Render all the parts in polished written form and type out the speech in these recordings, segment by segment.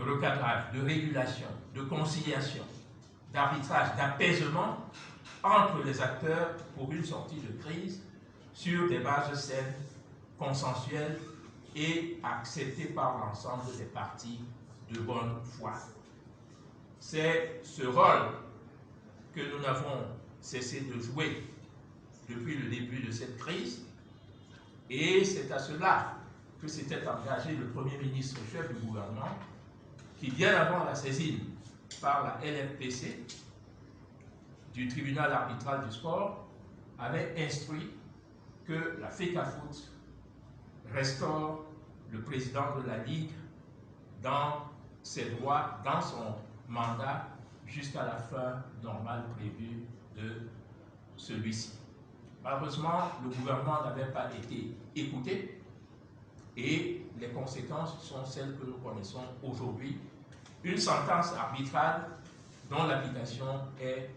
recadrage, de régulation, de conciliation, d'arbitrage, d'apaisement entre les acteurs pour une sortie de crise sur des bases saines, consensuelles et acceptées par l'ensemble des parties de bonne foi. C'est ce rôle que nous n'avons cessé de jouer depuis le début de cette crise, et c'est à cela que s'était engagé le Premier ministre chef du gouvernement, qui bien avant la saisine par la LFPC du tribunal arbitral du sport avait instruit que la FECAFOOT restaure le président de la Ligue dans ses droits, dans son mandat, jusqu'à la fin normale prévue de celui-ci. Malheureusement, le gouvernement n'avait pas été écouté et les conséquences sont celles que nous connaissons aujourd'hui. Une sentence arbitrale dont l'application est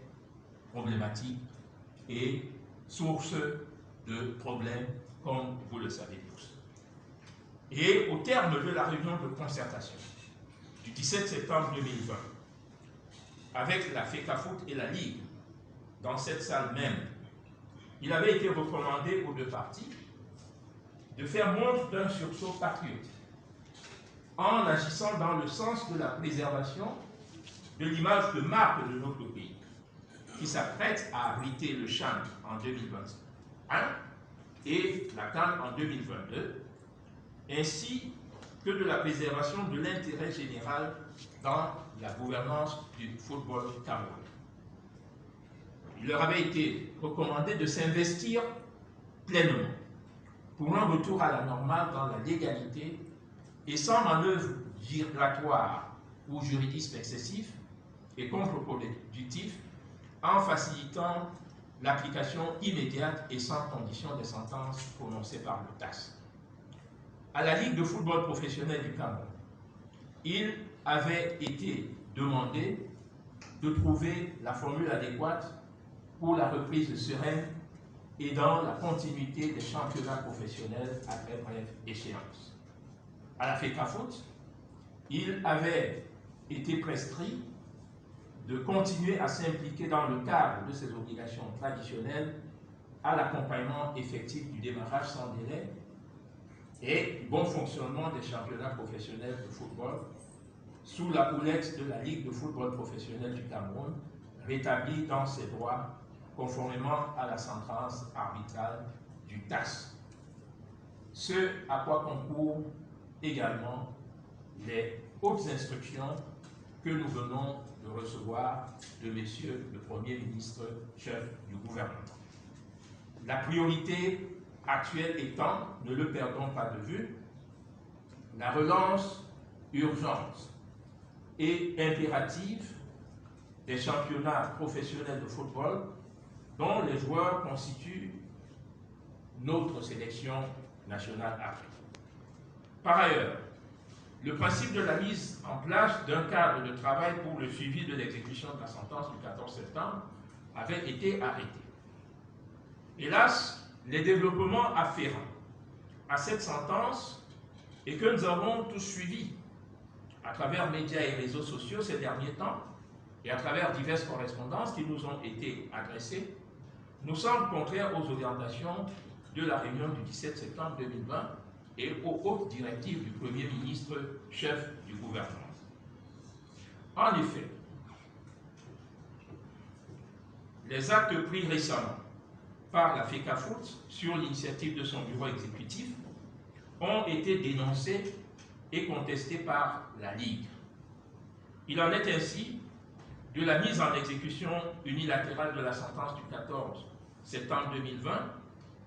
problématique et source de problèmes, comme vous le savez tous. Et au terme de la réunion de concertation du 17 septembre 2020, avec la FECAFOOT et la Ligue, dans cette salle même, il avait été recommandé aux deux parties de faire montre d'un sursaut patriotique en agissant dans le sens de la préservation de l'image de marque de notre pays, qui s'apprête à abriter le CHAN en 2021 et la CAN en 2022, ainsi que de la préservation de l'intérêt général dans la gouvernance du football camerounais. Il leur avait été recommandé de s'investir pleinement pour un retour à la normale dans la légalité et sans manœuvre giratoire ou juridisme excessif et contre-productif, en facilitant l'application immédiate et sans condition des sentences prononcées par le TAS. À la Ligue de football professionnel du Cameroun, il avait été demandé de trouver la formule adéquate pour la reprise sereine et dans la continuité des championnats professionnels à très brève échéance. À la FECAFOOT, il avait été prescrit de continuer à s'impliquer dans le cadre de ses obligations traditionnelles à l'accompagnement effectif du démarrage sans délai et du bon fonctionnement des championnats professionnels de football sous la houlette de la Ligue de football professionnel du Cameroun, rétablie dans ses droits conformément à la sentence arbitrale du TAS. Ce à quoi concourent également les hautes instructions que nous venons de recevoir de Monsieur le Premier ministre, chef du gouvernement. La priorité actuelle étant, ne le perdons pas de vue, la relance urgente et impérative des championnats professionnels de football dont les joueurs constituent notre sélection nationale africaine. Par ailleurs, le principe de la mise en place d'un cadre de travail pour le suivi de l'exécution de la sentence du 14 septembre avait été arrêté. Hélas, les développements afférents à cette sentence et que nous avons tous suivis à travers médias et réseaux sociaux ces derniers temps et à travers diverses correspondances qui nous ont été adressées, nous semblent contraires aux orientations de la réunion du 17 septembre 2020 et aux hautes directives du Premier ministre, chef du gouvernement. En effet, les actes pris récemment par la FECAFOOT sur l'initiative de son bureau exécutif ont été dénoncés et contestés par la Ligue. Il en est ainsi de la mise en exécution unilatérale de la sentence du 14 septembre 2020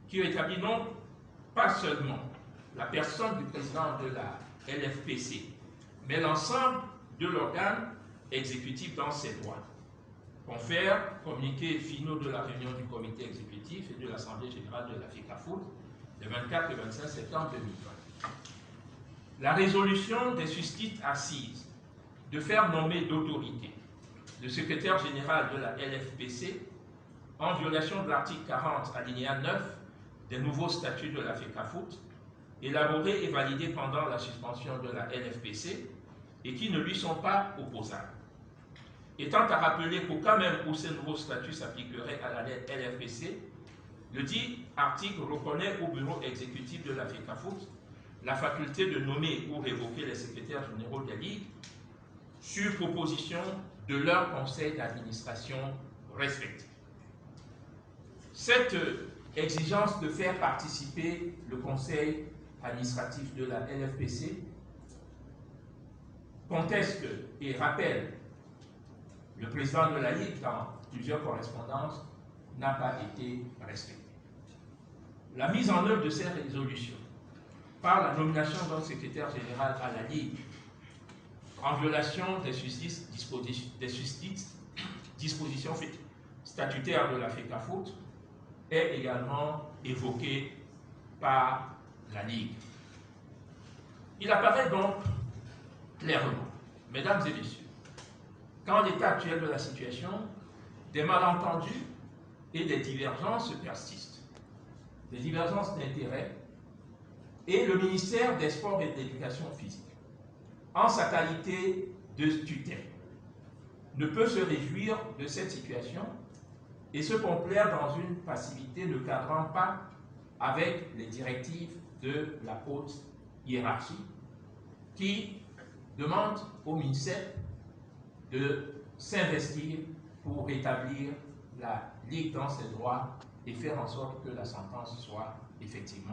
qui rétablit non pas seulement la personne du président de la LFPC, mais l'ensemble de l'organe exécutif dans ses droits. Confère communiqués finaux de la réunion du comité exécutif et de l'Assemblée générale de la FECAFOOT le 24 et 25 septembre 2020. La résolution des susdites assises de faire nommer d'autorité le secrétaire général de la LFPC en violation de l'article 40 alinéa 9 des nouveaux statuts de la FECAFOOT, élaboré et validé pendant la suspension de la LFPC, et qui ne lui sont pas opposables. Étant à rappeler qu'au cas même où ce nouveau statut s'appliquerait à la LFPC, le dit article reconnaît au bureau exécutif de la FECAFOOT la faculté de nommer ou révoquer les secrétaires généraux des ligues sur proposition de leur conseil d'administration respectif. Cette exigence de faire participer le conseil administratif de la LFPC conteste et rappelle le président de la Ligue dans plusieurs correspondances n'a pas été respectée. La mise en œuvre de ces résolutions par la nomination d'un secrétaire général à la Ligue en violation des dispositions statutaires de la FECAFOOT est également évoquée par la Ligue. Il apparaît donc clairement, mesdames et messieurs, qu'en l'état actuel de la situation, des malentendus et des divergences persistent, des divergences d'intérêts, et le ministère des Sports et de l'Éducation physique, en sa qualité de tutelle, ne peut se réjouir de cette situation et se complaire dans une passivité ne cadrant pas avec les directives de la haute hiérarchie qui demande au ministère de s'investir pour rétablir la Ligue dans ses droits et faire en sorte que la sentence soit effectivement